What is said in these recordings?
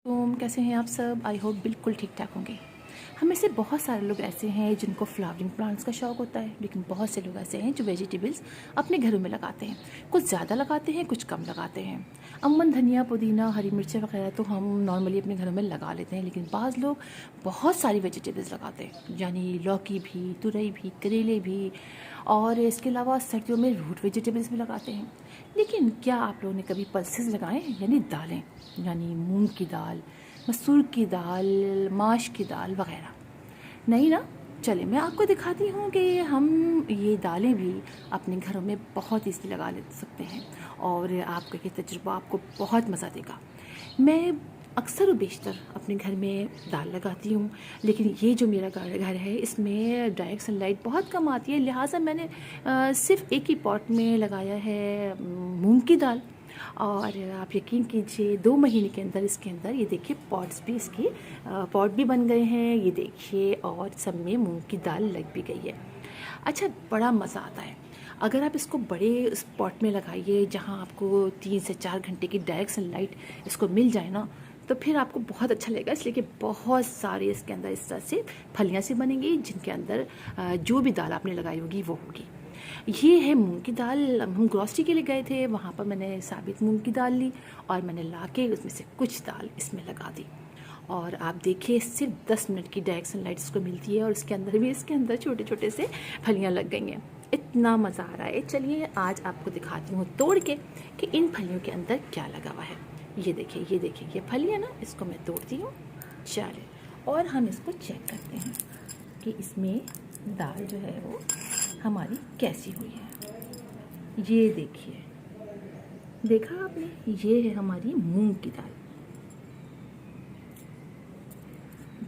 कैसे हैं आप सब। आई होप बिल्कुल ठीक ठाक होंगे। हम में से बहुत सारे लोग ऐसे हैं जिनको फ्लावरिंग प्लांट्स का शौक़ होता है, लेकिन बहुत से लोग ऐसे हैं जो वेजिटेबल्स अपने घरों में लगाते हैं। कुछ ज़्यादा लगाते हैं, कुछ कम लगाते हैं। अमन, धनिया, पुदीना, हरी मिर्चें वगैरह तो हम नॉर्मली अपने घरों में लगा लेते हैं, लेकिन बाज़ लोग बहुत सारी वेजिटेबल्स लगाते हैं, यानी लौकी भी, तुरई भी, करेले भी, और इसके अलावा सर्दियों में रूट वेजिटेबल्स भी लगाते हैं। लेकिन क्या आप लोगों ने कभी पल्सेस लगाए हैं, यानी दालें, यानी मूंग की दाल, मसूर की दाल, माश की दाल वगैरह? नहीं ना। चलिए मैं आपको दिखाती हूँ कि हम ये दालें भी अपने घरों में बहुत ईज़िली लगा ले सकते हैं, और आपका ये तजुर्बा आपको बहुत मज़ा देगा। मैं अक्सर व बेशतर अपने घर में दाल लगाती हूँ, लेकिन ये जो मेरा घर है इसमें डायरेक्ट सनलाइट बहुत कम आती है, लिहाजा मैंने सिर्फ एक ही पॉट में लगाया है मूंग की दाल। और आप यकीन कीजिए 2 महीने के अंदर इसके अंदर ये देखिए पॉट्स भी इसकी पॉट भी बन गए हैं, ये देखिए, और सब में मूंग की दाल लग भी गई है। अच्छा, बड़ा मज़ा आता है अगर आप इसको बड़े स्पॉट में लगाइए जहाँ आपको 3 से 4 घंटे की डायरेक्ट सनलाइट इसको मिल जाए ना, तो फिर आपको बहुत अच्छा लगेगा, इसलिए कि बहुत सारे इसके अंदर इस तरह से फलियाँ सी बनेंगी जिनके अंदर जो भी दाल आपने लगाई होगी वो होगी। ये है मूंग की दाल। हम ग्रॉसरी के लिए गए थे, वहाँ पर मैंने साबित मूंग की दाल ली और मैंने लाके उसमें से कुछ दाल इसमें लगा दी, और आप देखिए सिर्फ 10 मिनट की डायरेक्ट सनलाइट इसको मिलती है, और इसके अंदर छोटे छोटे से फलियाँ लग गई हैं। इतना मज़ा आ रहा है। चलिए आज आपको दिखाती हूँ तोड़ के कि इन फलियों के अंदर क्या लगा हुआ है। ये देखिए, ये देखिए, ये फली है ना, इसको मैं तोड़ती हूँ। चलिए, और हम इसको चेक करते हैं कि इसमें दाल जो है वो हमारी कैसी हुई है। ये देखिए, देखा आपने, ये है हमारी मूंग की दाल।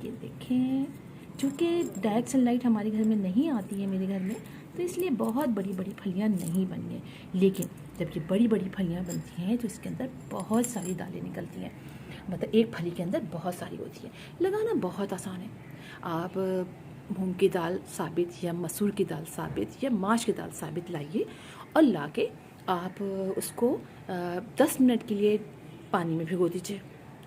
ये देखें, चूँकि डायरेक्ट सनलाइट हमारे घर में नहीं आती है मेरे घर में, तो इसलिए बहुत बड़ी बड़ी फलियाँ नहीं बनी हैं, लेकिन जब ये बड़ी बड़ी फलियाँ बनती हैं तो इसके अंदर बहुत सारी दालें निकलती हैं। मतलब एक फली के अंदर बहुत सारी होती है। लगाना बहुत आसान है। आप मूंग की दाल साबित या मसूर की दाल साबित या माश की दाल साबित लाइए, और ला के आप उसको 10 मिनट के लिए पानी में भिगो दीजिए।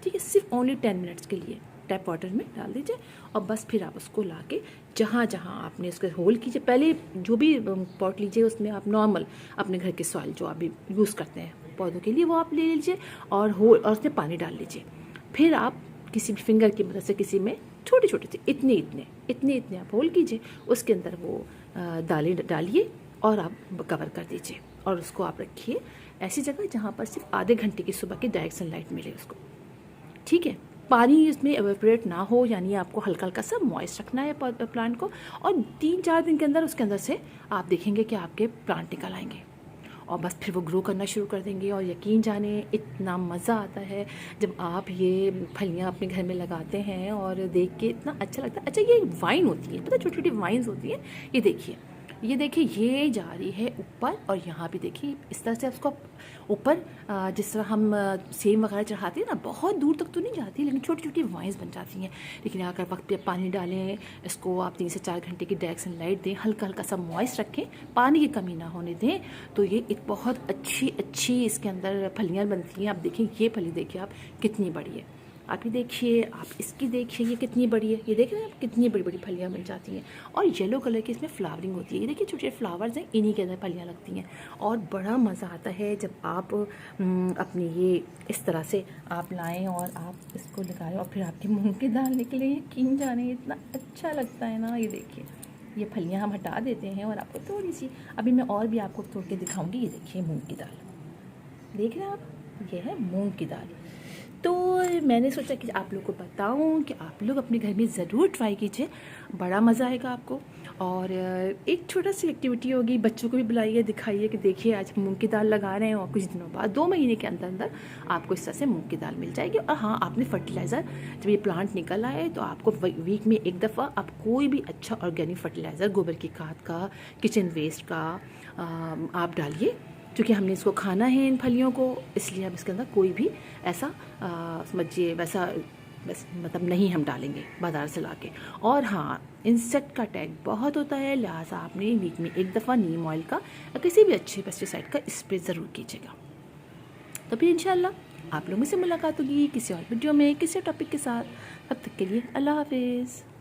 ठीक है, सिर्फ ओनली 10 मिनट्स के लिए टैप वाटर में डाल दीजिए, और बस फिर आप उसको ला के जहाँ जहाँ आपने उसके होल कीजिए। पहले जो भी पॉट लीजिए उसमें आप नॉर्मल अपने घर के सॉइल जो आप भी यूज़ करते हैं पौधों के लिए वो आप ले लीजिए, और होल और उसमें पानी डाल लीजिए। फिर आप किसी भी फिंगर की मदद से किसी में छोटे छोटे से इतने इतने आप होल कीजिए, उसके अंदर वो दालें डालिए और आप कवर कर दीजिए, और उसको आप रखिए ऐसी जगह जहाँ पर सिर्फ आधे घंटे की सुबह की डायरेक्ट सनलाइट मिले उसको। ठीक है, पानी इसमें एवेपोरेट ना हो, यानी आपको हल्का हल्का सा मॉइस्ट रखना है प्लांट को, और 3-4 दिन के अंदर उसके अंदर से आप देखेंगे कि आपके प्लांट निकल आएंगे, और बस फिर वो ग्रो करना शुरू कर देंगे। और यकीन जाने इतना मज़ा आता है जब आप ये फलियाँ अपने घर में लगाते हैं, और देख के इतना अच्छा लगता है। अच्छा, ये वाइन होती है, पता, छोटी छोटी वाइन्स होती हैं। ये देखिए, ये देखिए, ये जा रही है ऊपर, और यहाँ भी देखिए इस तरह से उसको ऊपर, जिस तरह हम सेम वगैरह चढ़ाते हैं ना, बहुत दूर तक तो नहीं जाती, लेकिन छोटी छोटी वाइन्स बन जाती हैं। लेकिन अगर वक्त पे पानी डालें, इसको आप 3 से 4 घंटे की डायरेक्ट सनलाइट दें, हल्का हल्का सा मॉइस्ट रखें, पानी की कमी ना होने दें, तो ये एक बहुत अच्छी इसके अंदर फलियाँ बनती हैं। आप देखिए, ये फली देखिए आप कितनी बड़ी है, आप ये देखिए, आप इसकी देखिए, ये कितनी बड़ी है। ये देख रहे हैं आप, कितनी बड़ी बड़ी फलियाँ बन जाती हैं, और येलो कलर की इसमें फ्लावरिंग होती है। ये देखिए, छोटे छोटे फ्लावर्स हैं, इन्हीं के अंदर फलियाँ लगती हैं, और बड़ा मज़ा आता है जब आप अपनी ये इस तरह से आप लाएं और आप इसको लगाएं, और फिर आपकी मूंग की दाल निकले। यकीन जाने इतना अच्छा लगता है ना। ये देखिए, ये फलियाँ हम हटा देते हैं, और आपको थोड़ी सी अभी मैं और भी आपको तोड़ के दिखाऊँगी। ये देखिए मूँग की दाल, देख रहे हैं आप, ये है मूँग की दाल। तो मैंने सोचा कि आप लोग को बताऊं कि आप लोग अपने घर में ज़रूर ट्राई कीजिए, बड़ा मज़ा आएगा आपको। और एक छोटा सी एक्टिविटी होगी, बच्चों को भी बुलाइए, दिखाइए कि देखिए आज मूंग की दाल लगा रहे हैं, और कुछ दिनों बाद 2 महीने के अंदर अंदर आपको इस तरह से मूंग की दाल मिल जाएगी। और हाँ, आपने फर्टिलाइज़र, जब ये प्लांट निकल आए तो आपको वीक में एक दफ़ा आप कोई भी अच्छा ऑर्गेनिक फर्टिलाइज़र, गोबर की खाद का, किचन वेस्ट का आप डालिए, क्योंकि हमने इसको खाना है इन फलियों को, इसलिए अब इसके अंदर कोई भी ऐसा समझिए वैसा बस मतलब नहीं हम डालेंगे बाज़ार से लाके। और हाँ, इंसेक्ट का अटैक बहुत होता है, लिहाजा आपने वीक में एक दफ़ा नीम ऑयल का या किसी भी अच्छे पेस्टिसाइड का स्प्रे ज़रूर कीजिएगा। तो फिर इंशाल्लाह आप लोगों से मुलाकात होगी किसी और वीडियो में किसी टॉपिक के साथ। तब तक के लिए अल्लाह हाफिज़।